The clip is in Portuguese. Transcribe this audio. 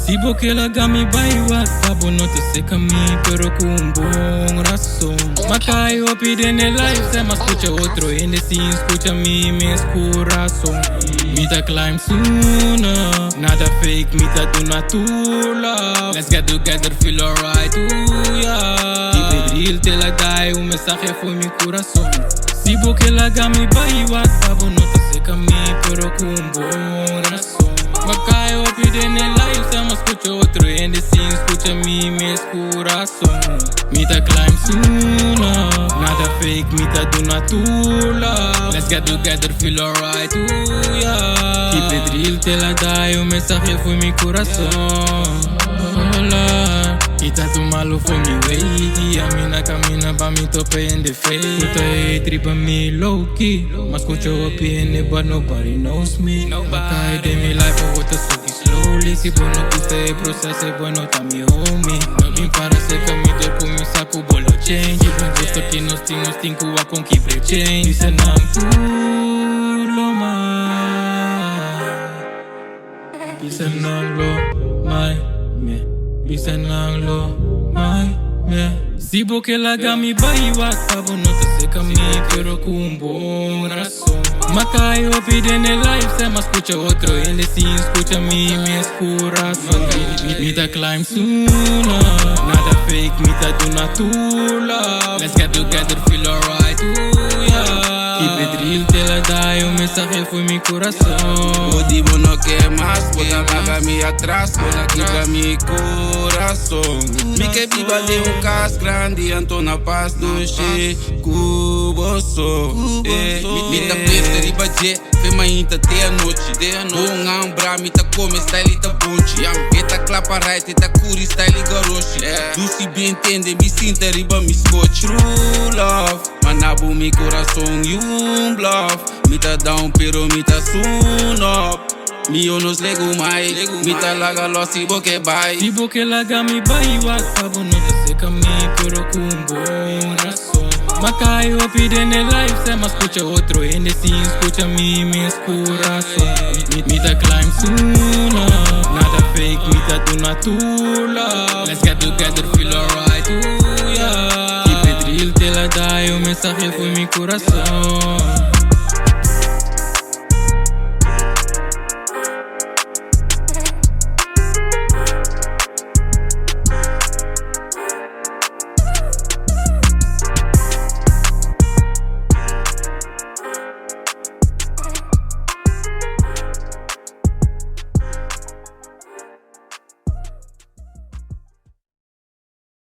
Si boquela gami baiwa, sabo no te seca mi, pero con un buen razón. Macay o piden el life, se me escucha otro, en si escucha mi, me corazón. Mita climb sooner, nada fake, mita do natula. Let's get together, feel alright, ooh yeah. Keep it real till I die, un mensaje fue mi corazón. Si boquela gami baiwa, sabo no te seca mi, pero con un buen razón. Macay o piden el life, se me escucha otro, en si escucha mi, me corazón. Mita climb sooner, nada fake, mita do natula. Let's get together, feel alright, ooh yeah. Keep it real till I die, un mensaje fue mi corazón. Hola, quita tu malo for me way. A mina camina pa mi tope in the face. Puta tripa me low key. Ma escucho opinion but nobody knows me. Macay de mi life I want to suck it slowly. Si vos no quiste procese, bueno ta mi homie. No vim para ser camito por mi saco bolo change. Bom gosto que nos tinco a con keep the change. Dice nam pulo mai. Dice nam lo mai. Bisa nang lo mai me. Si boquela gami baiwa, sabo no te seca mi, pero con un buen razón. Macay o piden el life, se me escucha otro, en si escucha mi, me corazón. Mita climb sooner, nada fake, mita do natula. Let's get together, feel alright, ooh yeah. Keep it real till I die, un mensaje fue mi corazón. O digo no que más, bota vaga mi atrás, bota mi corazón. Mi que viva de un cas grande, Antona Paz do che cuboso. Mi ta preta riba je, fe mainta te a noite. Um ambra, mi ta come style ta bunchi. Eta clapa right, eta curi style garoshi. Tu si bem entende, me sinta riba mi scotch. True love, manabo mi corazón e bluff. Mi ta down pero mi ta soon up. Mi yo nos lego mai, mi ta laga lo si boque bai. Si boquela gami baiwa, sabo no te seca mi, pero con un buen razón. Macay o piden el life, se me escucha otro, en si escucha mi, me corazón. Mita climb sooner, nada fake, mita do natula. Let's get together, feel alright, ooh yeah. Keep it real till I die, un mensaje fue mi corazón.